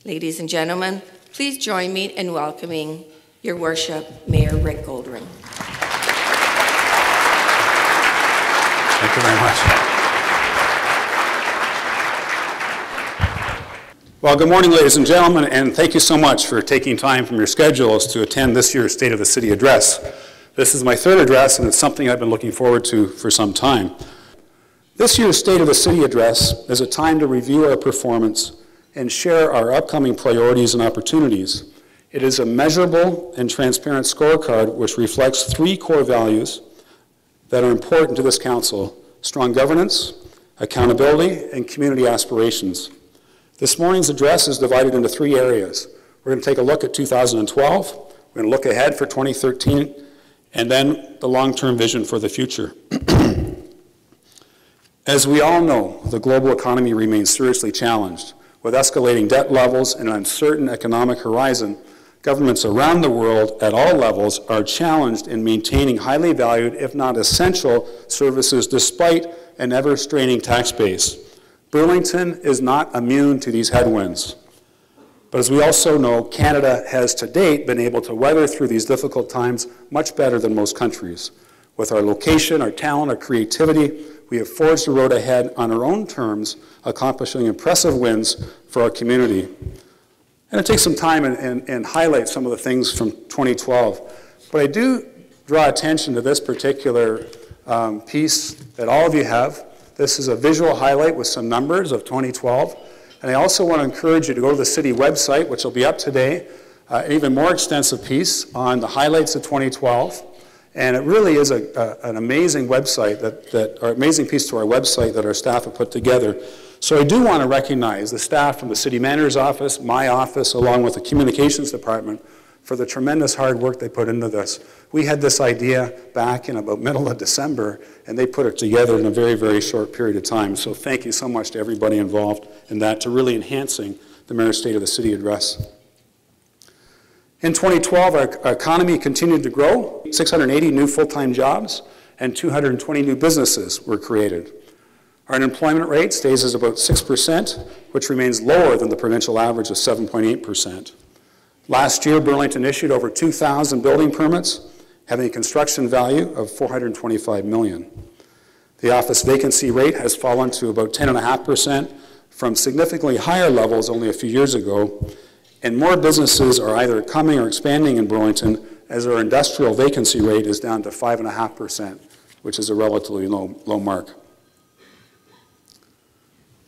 Ladies and gentlemen, please join me in welcoming Your Worship, Mayor Rick Goldring. Thank you very much. Well, good morning, ladies and gentlemen, and thank you so much for taking time from your schedules to attend this year's State of the City Address. This is my third address, and it's something I've been looking forward to for some time. This year's State of the City Address is a time to review our performance and share our upcoming priorities and opportunities. It is a measurable and transparent scorecard which reflects three core values that are important to this council: strong governance, accountability, and community aspirations. This morning's address is divided into three areas. We're going to take a look at 2012, we're going to look ahead for 2013, and then the long-term vision for the future. As we all know, the global economy remains seriously challenged. With escalating debt levels and an uncertain economic horizon, governments around the world at all levels are challenged in maintaining highly valued, if not essential, services despite an ever-straining tax base. Burlington is not immune to these headwinds. But as we also know, Canada has to date been able to weather through these difficult times much better than most countries. With our location, our talent, our creativity, we have forged a road ahead on our own terms, accomplishing impressive wins for our community. And it takes some time and highlight some of the things from 2012. But I do draw attention to this particular piece that all of you have. This is a visual highlight with some numbers of 2012. And I also want to encourage you to go to the city website, which will be up today, an even more extensive piece on the highlights of 2012. And it really is an amazing website, or amazing piece to our website that our staff have put together. So I do want to recognize the staff from the city manager's office, my office, along with the communications department, for the tremendous hard work they put into this. We had this idea back in about middle of December, and they put it together in a very, very short period of time. So thank you so much to everybody involved in that, to really enhancing the Mayor's State of the City Address. In 2012, our economy continued to grow. 680 new full-time jobs and 220 new businesses were created. Our unemployment rate stays at about 6%, which remains lower than the provincial average of 7.8%. Last year, Burlington issued over 2,000 building permits, having a construction value of $425 million. The office vacancy rate has fallen to about 10.5% from significantly higher levels only a few years ago, and more businesses are either coming or expanding in Burlington, as our industrial vacancy rate is down to 5.5%, which is a relatively low mark.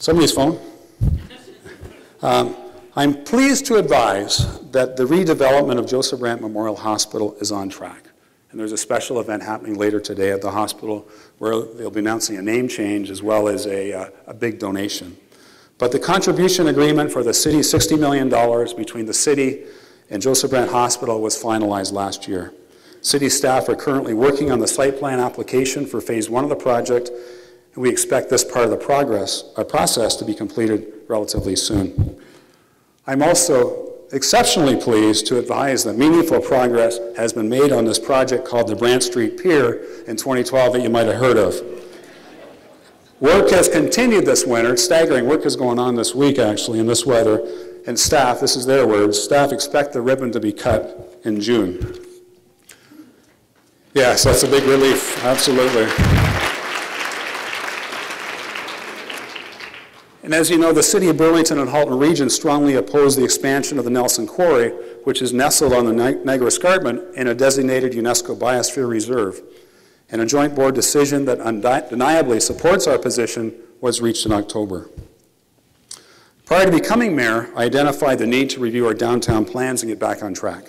Somebody's phone. I'm pleased to advise that the redevelopment of Joseph Brant Memorial Hospital is on track. And there's a special event happening later today at the hospital where they'll be announcing a name change as well as a big donation. But the contribution agreement for the city's $60 million between the city and Joseph Brant Hospital was finalized last year. City staff are currently working on the site plan application for phase 1 of the project, and we expect this part of the process to be completed relatively soon. I'm also exceptionally pleased to advise that meaningful progress has been made on this project called the Brant Street Pier in 2012 that you might have heard of. Work has continued this winter. It's staggering. Work is going on this week, actually, in this weather. And staff, this is their words, staff expect the ribbon to be cut in June. Yes, that's a big relief, absolutely. And as you know, the City of Burlington and Halton Region strongly oppose the expansion of the Nelson Quarry, which is nestled on the Niagara Escarpment in a designated UNESCO Biosphere Reserve. And a joint board decision that undeniably supports our position was reached in October. Prior to becoming mayor, I identified the need to review our downtown plans and get back on track.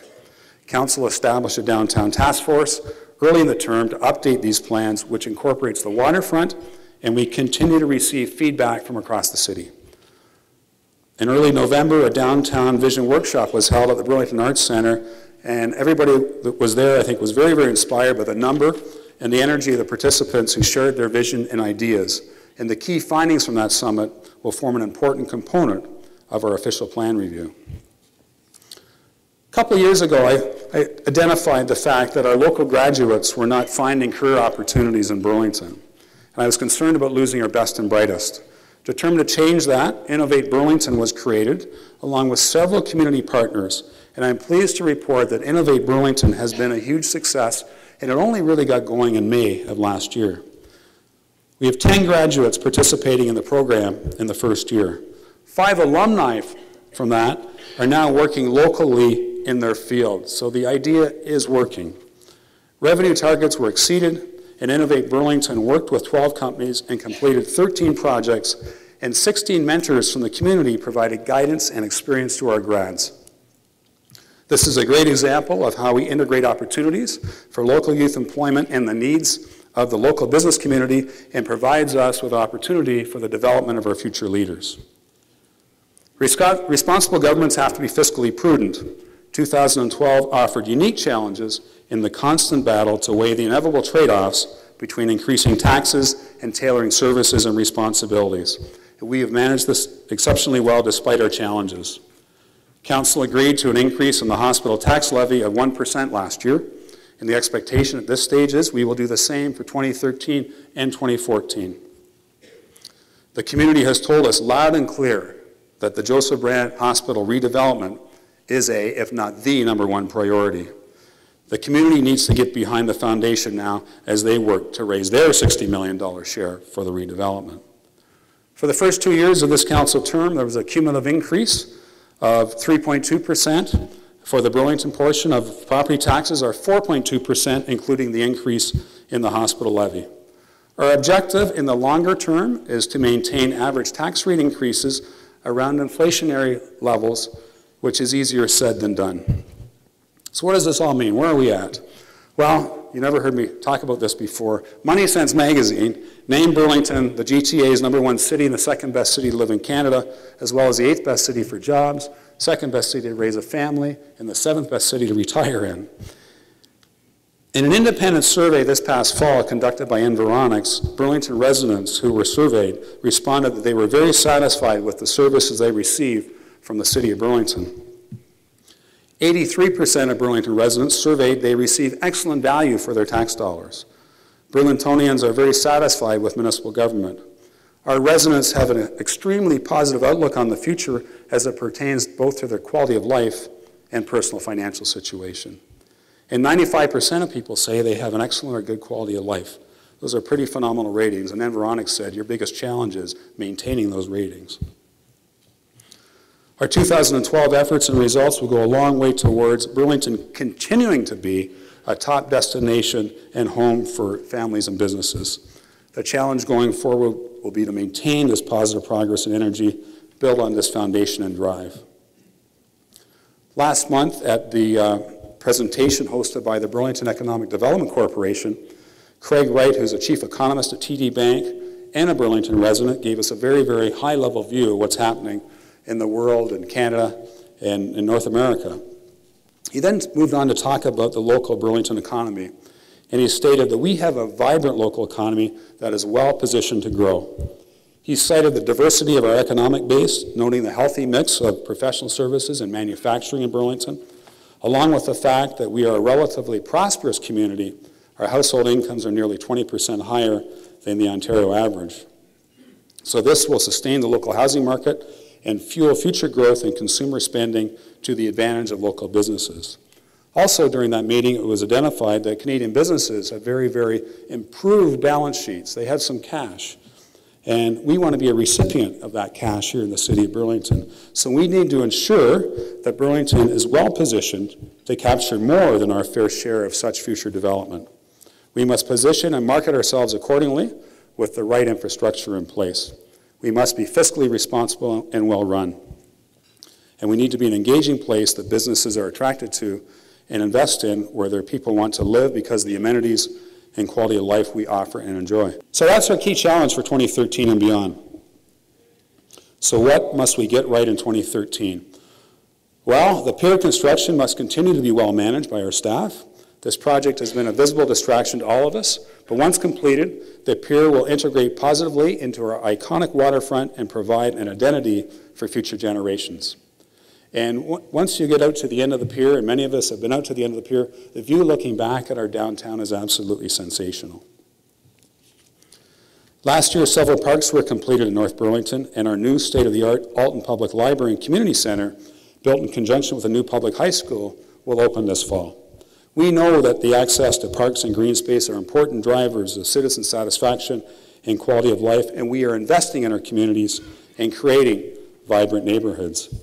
Council established a downtown task force early in the term to update these plans, which incorporates the waterfront, and we continue to receive feedback from across the city. In early November, a downtown vision workshop was held at the Burlington Arts Center, and everybody that was there, I think, was very, very inspired by the number and the energy of the participants who shared their vision and ideas. And the key findings from that summit will form an important component of our official plan review. A couple of years ago, I identified the fact that our local graduates were not finding career opportunities in Burlington. And I was concerned about losing our best and brightest. Determined to change that, Innovate Burlington was created, along with several community partners, and I'm pleased to report that Innovate Burlington has been a huge success, and it only really got going in May of last year. We have 10 graduates participating in the program in the first year. 5 alumni from that are now working locally in their field, so the idea is working. Revenue targets were exceeded, and Innovate Burlington worked with 12 companies and completed 13 projects, and 16 mentors from the community provided guidance and experience to our grads. This is a great example of how we integrate opportunities for local youth employment and the needs of the local business community, and provides us with opportunity for the development of our future leaders. Responsible governments have to be fiscally prudent. 2012 offered unique challenges in the constant battle to weigh the inevitable trade-offs between increasing taxes and tailoring services and responsibilities. We have managed this exceptionally well despite our challenges. Council agreed to an increase in the hospital tax levy of 1% last year, and the expectation at this stage is we will do the same for 2013 and 2014. The community has told us loud and clear that the Joseph Brant Hospital redevelopment is if not the #1 priority. The community needs to get behind the foundation now as they work to raise their $60 million share for the redevelopment. For the first 2 years of this council term, there was a cumulative increase of 3.2% for the Burlington portion of property taxes, or 4.2%, including the increase in the hospital levy. Our objective in the longer term is to maintain average tax rate increases around inflationary levels, which is easier said than done. So what does this all mean? Where are we at? Well, you never heard me talk about this before. Money Sense magazine named Burlington the GTA's #1 city and the 2nd best city to live in Canada, as well as the 8th best city for jobs, 2nd best city to raise a family, and the 7th best city to retire in. In an independent survey this past fall conducted by Environics, Burlington residents who were surveyed responded that they were very satisfied with the services they received from the city of Burlington. 83% of Burlington residents surveyed they receive excellent value for their tax dollars. Burlingtonians are very satisfied with municipal government. Our residents have an extremely positive outlook on the future as it pertains both to their quality of life and personal financial situation. And 95% of people say they have an excellent or good quality of life. Those are pretty phenomenal ratings, and Environics said your biggest challenge is maintaining those ratings. Our 2012 efforts and results will go a long way towards Burlington continuing to be a top destination and home for families and businesses. The challenge going forward will be to maintain this positive progress and energy, build on this foundation and drive. Last month at the presentation hosted by the Burlington Economic Development Corporation, Craig Wright, who's a chief economist at TD Bank and a Burlington resident, gave us a very, very high-level view of what's happening in the world, in Canada, and in North America. He then moved on to talk about the local Burlington economy, and he stated that we have a vibrant local economy that is well positioned to grow. He cited the diversity of our economic base, noting the healthy mix of professional services and manufacturing in Burlington, along with the fact that we are a relatively prosperous community. Our household incomes are nearly 20% higher than the Ontario average. So this will sustain the local housing market and fuel future growth in consumer spending to the advantage of local businesses. Also during that meeting, it was identified that Canadian businesses have very, very improved balance sheets. They have some cash. And we want to be a recipient of that cash here in the city of Burlington. So we need to ensure that Burlington is well positioned to capture more than our fair share of such future development. We must position and market ourselves accordingly with the right infrastructure in place. We must be fiscally responsible and well run. And we need to be an engaging place that businesses are attracted to and invest in, where their people want to live because of the amenities and quality of life we offer and enjoy. So that's our key challenge for 2013 and beyond. So what must we get right in 2013? Well, the pier construction must continue to be well managed by our staff. This project has been a visible distraction to all of us, but once completed, the pier will integrate positively into our iconic waterfront and provide an identity for future generations. And once you get out to the end of the pier, and many of us have been out to the end of the pier, the view looking back at our downtown is absolutely sensational. Last year, several parks were completed in North Burlington, and our new state-of-the-art Alton Public Library and Community Center, built in conjunction with a new public high school, will open this fall. We know that the access to parks and green space are important drivers of citizen satisfaction and quality of life, and we are investing in our communities and creating vibrant neighborhoods.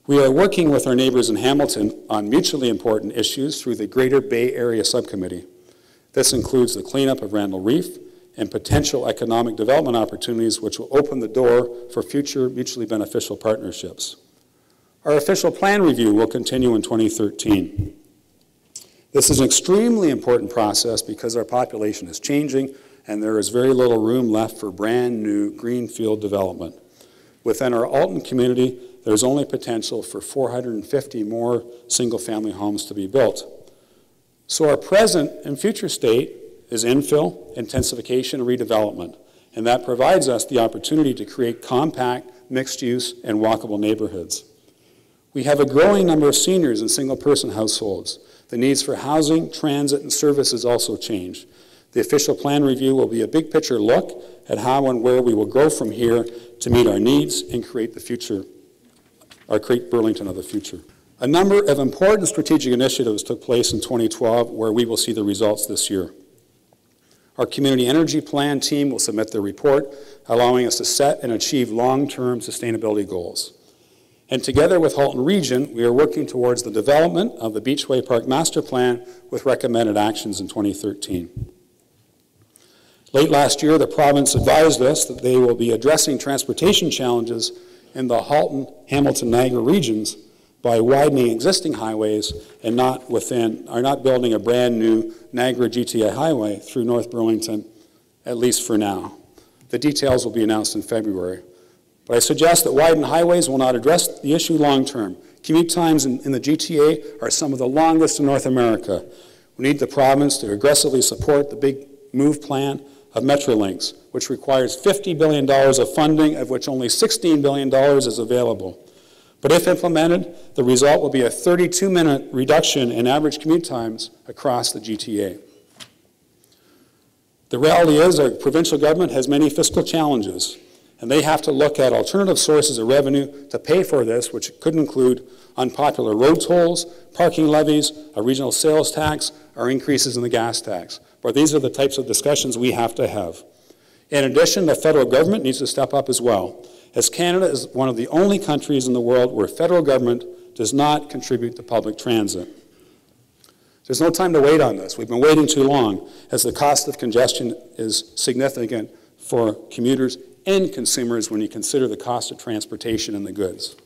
We are working with our neighbors in Hamilton on mutually important issues through the Greater Bay Area Subcommittee. This includes the cleanup of Randall Reef and potential economic development opportunities which will open the door for future mutually beneficial partnerships. Our official plan review will continue in 2013. This is an extremely important process because our population is changing and there is very little room left for brand new greenfield development. Within our Alton community, there's only potential for 450 more single-family homes to be built. So our present and future state is infill, intensification, and redevelopment, and that provides us the opportunity to create compact, mixed-use, and walkable neighborhoods. We have a growing number of seniors in single-person households. The needs for housing, transit, and services also change. The official plan review will be a big-picture look at how and where we will grow from here to meet our needs and create the future, or create Burlington of the future. A number of important strategic initiatives took place in 2012 where we will see the results this year. Our Community Energy Plan team will submit their report, allowing us to set and achieve long-term sustainability goals. And together with Halton Region, we are working towards the development of the Beachway Park Master Plan with recommended actions in 2013. Late last year, the province advised us that they will be addressing transportation challenges in the Halton, Hamilton, Niagara regions by widening existing highways and not building a brand new Niagara GTA highway through North Burlington, at least for now. The details will be announced in February. But I suggest that widened highways will not address the issue long term. Commute times in the GTA are some of the longest in North America. We need the province to aggressively support the big move plan of Metrolinx, which requires $50 billion of funding, of which only $16 billion is available. But if implemented, the result will be a 32-minute reduction in average commute times across the GTA. The reality is our provincial government has many fiscal challenges, and they have to look at alternative sources of revenue to pay for this, which could include unpopular road tolls, parking levies, a regional sales tax, or increases in the gas tax. But these are the types of discussions we have to have. In addition, the federal government needs to step up as well, as Canada is one of the only countries in the world where federal government does not contribute to public transit. There's no time to wait on this. We've been waiting too long, as the cost of congestion is significant for commuters and consumers when you consider the cost of transportation and the goods.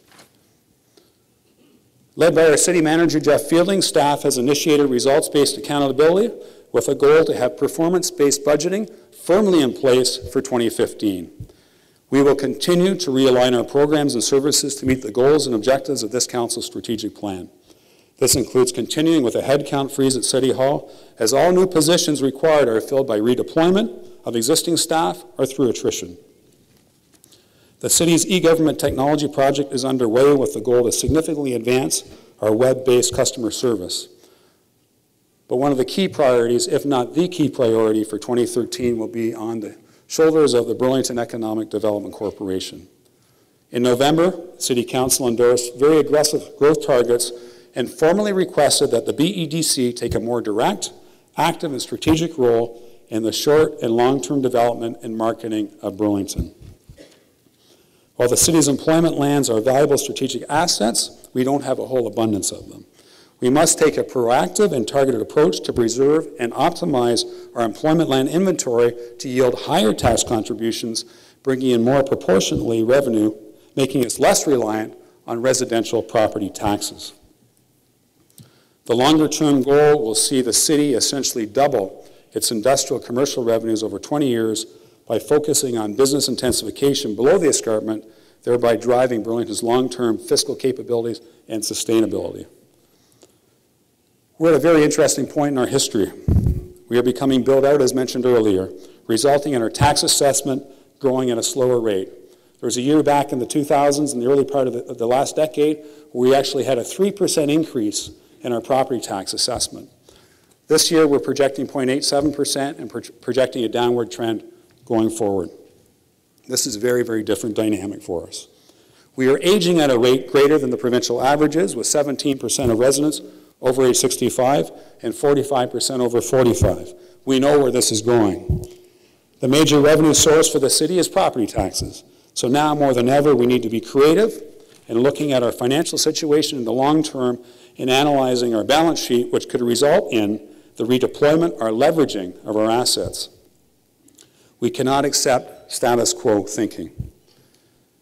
Led by our city manager, Jeff Fielding, staff has initiated results-based accountability with a goal to have performance-based budgeting firmly in place for 2015. We will continue to realign our programs and services to meet the goals and objectives of this council's strategic plan. This includes continuing with a headcount freeze at City Hall, as all new positions required are filled by redeployment of existing staff or through attrition. The city's e-government technology project is underway with the goal to significantly advance our web-based customer service. But one of the key priorities, if not the key priority for 2013, will be on the shoulders of the Burlington Economic Development Corporation. In November, City Council endorsed very aggressive growth targets and formally requested that the BEDC take a more direct, active, and strategic role in the short and long-term development and marketing of Burlington. While the city's employment lands are valuable strategic assets, we don't have a whole abundance of them. We must take a proactive and targeted approach to preserve and optimize our employment land inventory to yield higher tax contributions, bringing in more proportionately revenue, making us less reliant on residential property taxes. The longer-term goal will see the city essentially double its industrial commercial revenues over 20 years by focusing on business intensification below the escarpment, thereby driving Burlington's long-term fiscal capabilities and sustainability. We're at a very interesting point in our history. We are becoming built out, as mentioned earlier, resulting in our tax assessment growing at a slower rate. There was a year back in the 2000s, in the early part of the last decade, where we actually had a 3% increase in our property tax assessment. This year, we're projecting 0.87% and projecting a downward trend going forward. This is a very, very different dynamic for us. We are aging at a rate greater than the provincial averages, with 17% of residents over age 65 and 45% over 45. We know where this is going. The major revenue source for the city is property taxes. So now more than ever, we need to be creative in looking at our financial situation in the long term and analyzing our balance sheet, which could result in the redeployment or leveraging of our assets. We cannot accept status quo thinking.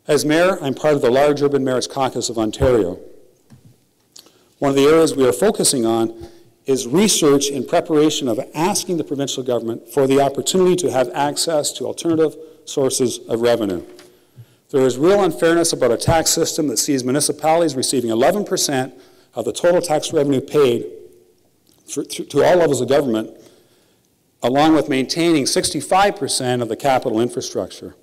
As mayor, I'm part of the large Urban Mayors Caucus of Ontario. One of the areas we are focusing on is research in preparation of asking the provincial government for the opportunity to have access to alternative sources of revenue. There is real unfairness about a tax system that sees municipalities receiving 11% of the total tax revenue paid to all levels of government, along with maintaining 65% of the capital infrastructure.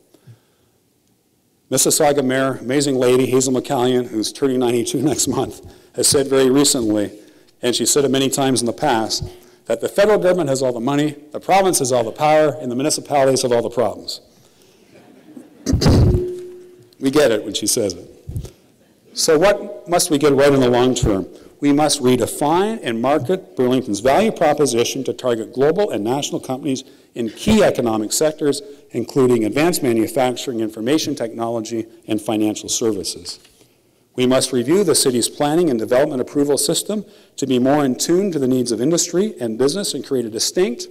Mississauga Mayor, amazing lady, Hazel McCallion, who's turning 92 next month, has said very recently, and she said it many times in the past, that the federal government has all the money, the province has all the power, and the municipalities have all the problems. We get it when she says it. So what must we get right in the long term? We must redefine and market Burlington's value proposition to target global and national companies in key economic sectors, including advanced manufacturing, information technology, and financial services. We must review the city's planning and development approval system to be more in tune to the needs of industry and business and create a distinct,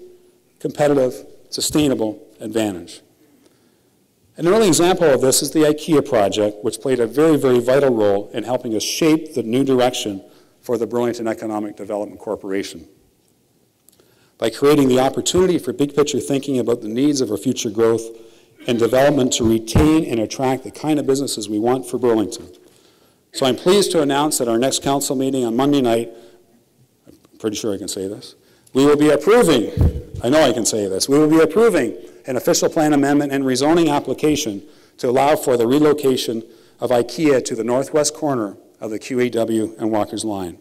competitive, sustainable advantage. An early example of this is the IKEA project, which played a very, very vital role in helping us shape the new direction for the Burlington Economic Development Corporation. By creating the opportunity for big picture thinking about the needs of our future growth and development to retain and attract the kind of businesses we want for Burlington. So I'm pleased to announce that our next council meeting on Monday night, I'm pretty sure I can say this, we will be approving, I know I can say this, we will be approving an official plan amendment and rezoning application to allow for the relocation of IKEA to the northwest corner of the QEW and Walker's Line.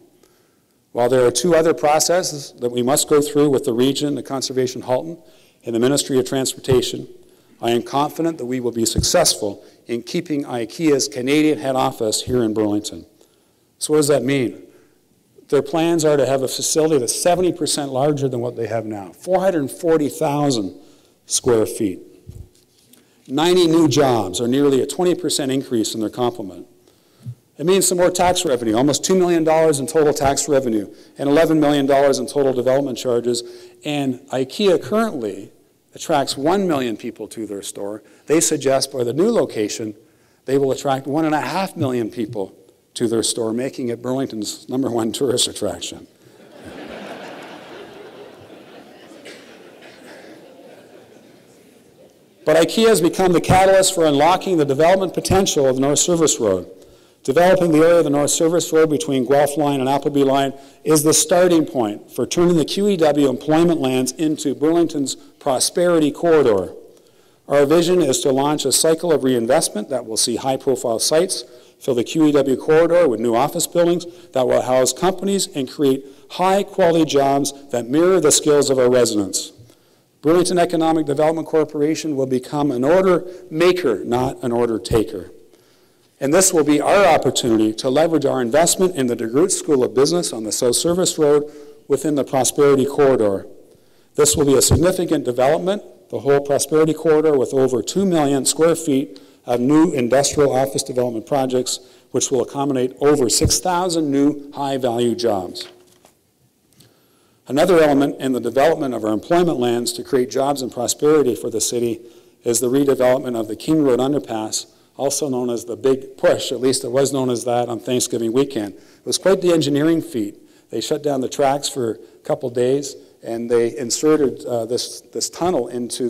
While there are two other processes that we must go through with the region, the Conservation Halton, and the Ministry of Transportation, I am confident that we will be successful in keeping IKEA's Canadian head office here in Burlington. So what does that mean? Their plans are to have a facility that's 70% larger than what they have now, 440,000 square feet. 90 new jobs, or nearly a 20% increase in their complement. It means some more tax revenue, almost $2 million in total tax revenue, and $11 million in total development charges. And IKEA currently attracts 1 million people to their store. They suggest by the new location, they will attract 1.5 million people to their store, making it Burlington's #1 tourist attraction. But IKEA has become the catalyst for unlocking the development potential of the North Service Road. Developing the area of the North Service Road between Guelph Line and Appleby Line is the starting point for turning the QEW employment lands into Burlington's prosperity corridor. Our vision is to launch a cycle of reinvestment that will see high-profile sites fill the QEW corridor with new office buildings that will house companies and create high-quality jobs that mirror the skills of our residents. Burlington Economic Development Corporation will become an order maker, not an order taker. And this will be our opportunity to leverage our investment in the DeGroote School of Business on the South Service Road within the Prosperity Corridor. This will be a significant development, the whole Prosperity Corridor, with over 2 million square feet of new industrial office development projects, which will accommodate over 6,000 new high-value jobs. Another element in the development of our employment lands to create jobs and prosperity for the city is the redevelopment of the King Road Underpass, also known as the Big Push. At least it was known as that on Thanksgiving weekend. It was quite the engineering feat. They shut down the tracks for a couple days, and they inserted this tunnel into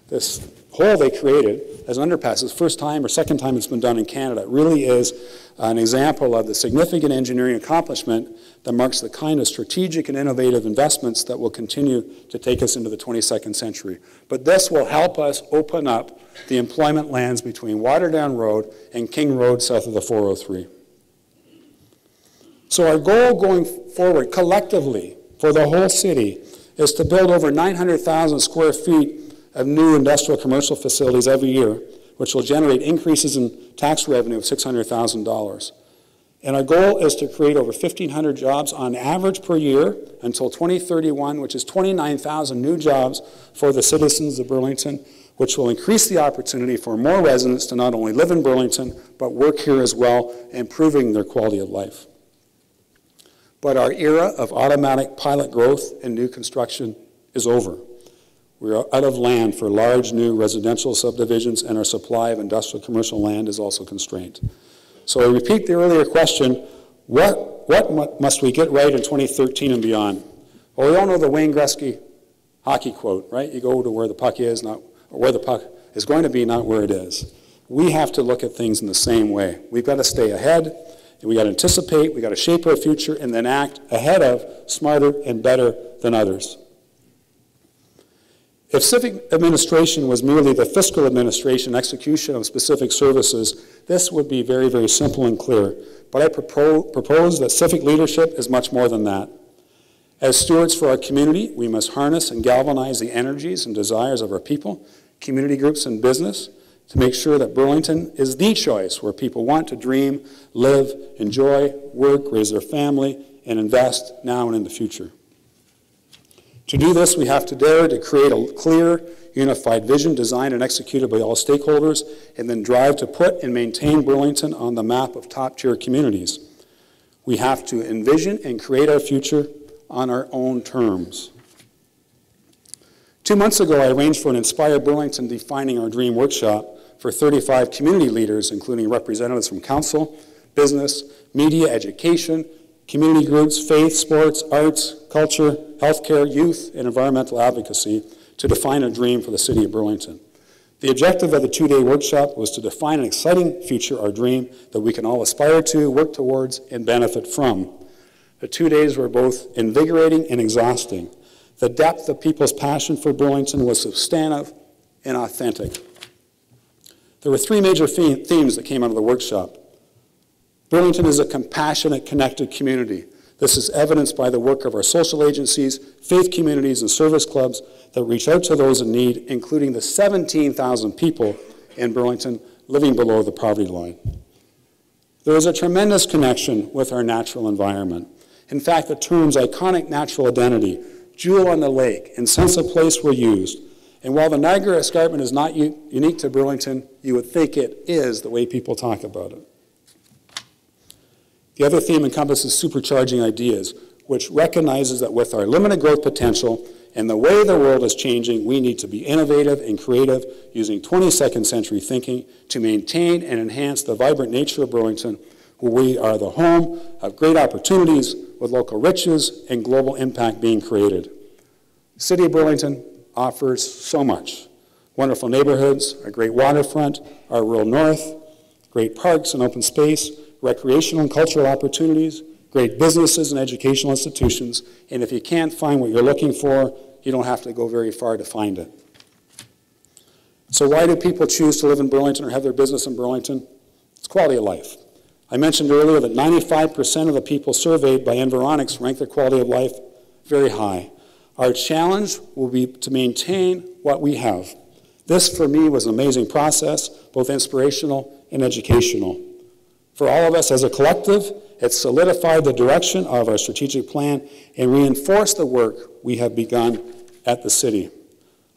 this hole they created as an underpass. It's the first time or second time it's been done in Canada. It really is an example of the significant engineering accomplishment that marks the kind of strategic and innovative investments that will continue to take us into the 22nd century. But this will help us open up the employment lands between Waterdown Road and King Road south of the 403. So our goal going forward collectively for the whole city is to build over 900,000 square feet of new industrial commercial facilities every year, which will generate increases in tax revenue of $600,000. And our goal is to create over 1,500 jobs on average per year until 2031, which is 29,000 new jobs for the citizens of Burlington, which will increase the opportunity for more residents to not only live in Burlington, but work here as well, improving their quality of life. But our era of automatic pilot growth and new construction is over. We are out of land for large new residential subdivisions, and our supply of industrial commercial land is also constrained. So I repeat the earlier question, what must we get right in 2013 and beyond? Well, we all know the Wayne Gretzky hockey quote, right? You go to where the puck is, not or where the puck is going to be, not where it is. We have to look at things in the same way. We've got to stay ahead, and we got to anticipate, we got to shape our future, and then act ahead of, smarter, and better than others. If civic administration was merely the fiscal administration execution of specific services, this would be very, very simple and clear. But I propose that civic leadership is much more than that. As stewards for our community, we must harness and galvanize the energies and desires of our people, community groups, and business to make sure that Burlington is the choice where people want to dream, live, enjoy, work, raise their family, and invest now and in the future. To do this, we have to dare to create a clear, unified vision designed and executed by all stakeholders, and then drive to put and maintain Burlington on the map of top-tier communities. We have to envision and create our future on our own terms. 2 months ago, I arranged for an Inspire Burlington Defining Our Dream workshop for 35 community leaders, including representatives from council, business, media, education, community groups, faith, sports, arts, culture, healthcare, youth, and environmental advocacy to define a dream for the city of Burlington. The objective of the 2-day workshop was to define an exciting future, our dream, that we can all aspire to, work towards, and benefit from. The 2 days were both invigorating and exhausting. The depth of people's passion for Burlington was substantive and authentic. There were 3 major themes that came out of the workshop. Burlington is a compassionate, connected community. This is evidenced by the work of our social agencies, faith communities, and service clubs that reach out to those in need, including the 17,000 people in Burlington living below the poverty line. There is a tremendous connection with our natural environment. In fact, the terms iconic natural identity, jewel on the lake, and sense of place were used. And while the Niagara Escarpment is not unique to Burlington, you would think it is the way people talk about it. The other theme encompasses supercharging ideas, which recognizes that with our limited growth potential and the way the world is changing, we need to be innovative and creative using 22nd century thinking to maintain and enhance the vibrant nature of Burlington, where we are the home of great opportunities with local riches and global impact being created. The city of Burlington offers so much. Wonderful neighborhoods, a great waterfront, our rural north, great parks and open space, recreational and cultural opportunities, great businesses and educational institutions, and if you can't find what you're looking for, you don't have to go very far to find it. So why do people choose to live in Burlington or have their business in Burlington? It's quality of life. I mentioned earlier that 95% of the people surveyed by Environics rank their quality of life very high. Our challenge will be to maintain what we have. This, for me, was an amazing process, both inspirational and educational. For all of us as a collective, it solidified the direction of our strategic plan and reinforced the work we have begun at the city.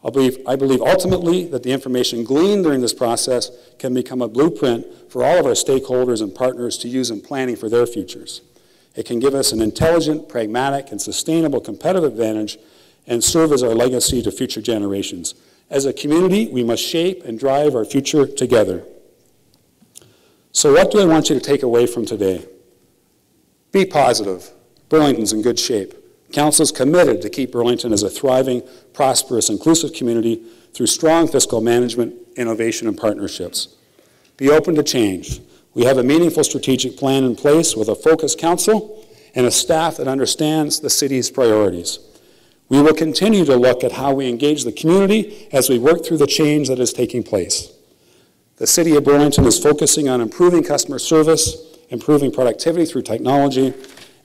I believe ultimately that the information gleaned during this process can become a blueprint for all of our stakeholders and partners to use in planning for their futures. It can give us an intelligent, pragmatic, and sustainable competitive advantage and serve as our legacy to future generations. As a community, we must shape and drive our future together. So what do I want you to take away from today? Be positive. Burlington's in good shape. Council is committed to keep Burlington as a thriving, prosperous, inclusive community through strong fiscal management, innovation, and partnerships. Be open to change. We have a meaningful strategic plan in place with a focused council and a staff that understands the city's priorities. We will continue to look at how we engage the community as we work through the change that is taking place. The City of Burlington is focusing on improving customer service, improving productivity through technology,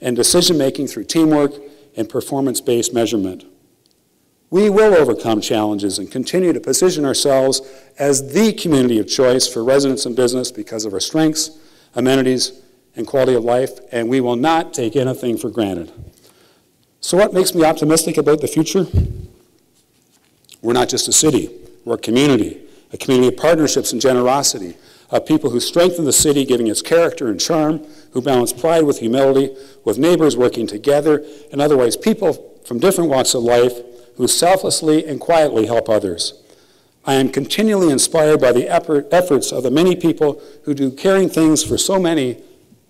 and decision-making through teamwork, and performance-based measurement. We will overcome challenges and continue to position ourselves as the community of choice for residents and business because of our strengths, amenities, and quality of life, and we will not take anything for granted. So what makes me optimistic about the future? We're not just a city, we're a community of partnerships and generosity, of people who strengthen the city, giving its character and charm, who balance pride with humility, with neighbors working together, and otherwise people from different walks of life who selflessly and quietly help others. I am continually inspired by the efforts of the many people who do caring things for so many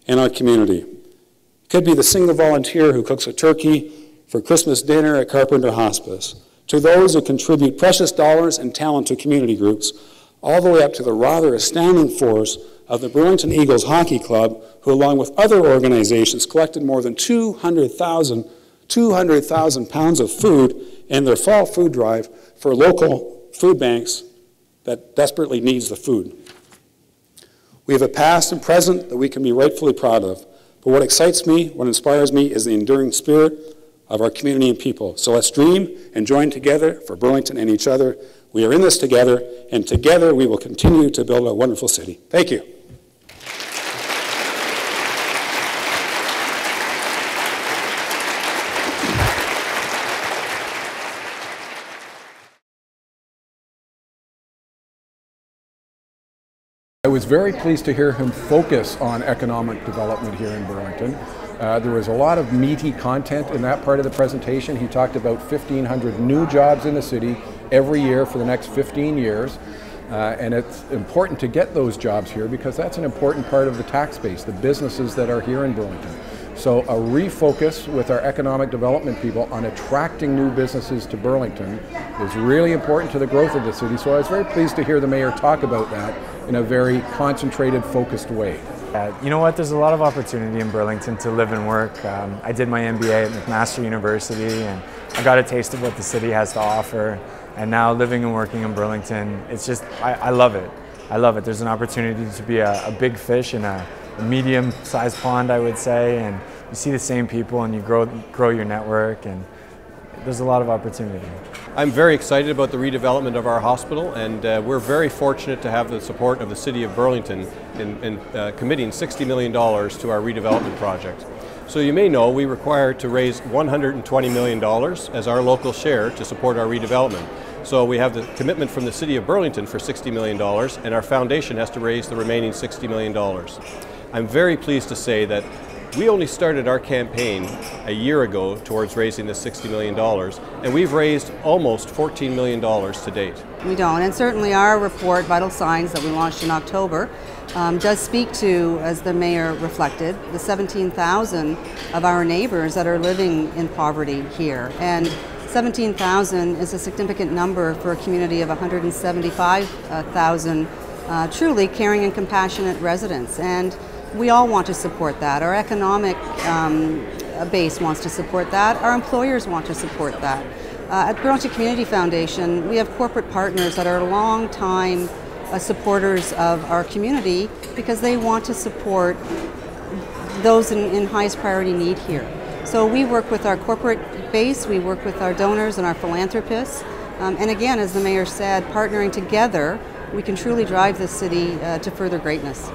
in our community. It could be the single volunteer who cooks a turkey for Christmas dinner at Carpenter Hospice, to those who contribute precious dollars and talent to community groups, all the way up to the rather astounding force of the Burlington Eagles Hockey Club, who along with other organizations collected more than 200,000 pounds of food in their fall food drive for local food banks that desperately needs the food. We have a past and present that we can be rightfully proud of, but what excites me, what inspires me, is the enduring spirit of our community and people. So let's dream and join together for Burlington and each other. We are in this together, and together we will continue to build a wonderful city. Thank you. I was very pleased to hear him focus on economic development here in Burlington. There was a lot of meaty content in that part of the presentation. He talked about 1,500 new jobs in the city every year for the next 15 years. And it's important to get those jobs here because that's an important part of the tax base, the businesses that are here in Burlington. So a refocus with our economic development people on attracting new businesses to Burlington is really important to the growth of the city. So I was very pleased to hear the mayor talk about that in a very concentrated, focused way. You know what, there's a lot of opportunity in Burlington to live and work. I did my MBA at McMaster University and I got a taste of what the city has to offer. And now living and working in Burlington, it's just, I love it. I love it. There's an opportunity to be a big fish in a medium-sized pond, I would say, and you see the same people and you grow your network, and there's a lot of opportunity. I'm very excited about the redevelopment of our hospital, and we're very fortunate to have the support of the City of Burlington in committing $60 million to our redevelopment project. So you may know we require to raise $120 million as our local share to support our redevelopment. So we have the commitment from the City of Burlington for $60 million, and our foundation has to raise the remaining $60 million. I'm very pleased to say that we only started our campaign a year ago towards raising this $60 million, and we've raised almost $14 million to date. We don't, and certainly our report, Vital Signs, that we launched in October, does speak to, as the mayor reflected, the 17,000 of our neighbors that are living in poverty here. And 17,000 is a significant number for a community of 175,000 truly caring and compassionate residents. And we all want to support that. Our economic base wants to support that. Our employers want to support that. At Burlington Community Foundation, we have corporate partners that are long-time supporters of our community because they want to support those in highest priority need here. So we work with our corporate base, we work with our donors and our philanthropists, and again, as the mayor said, partnering together, we can truly drive this city to further greatness.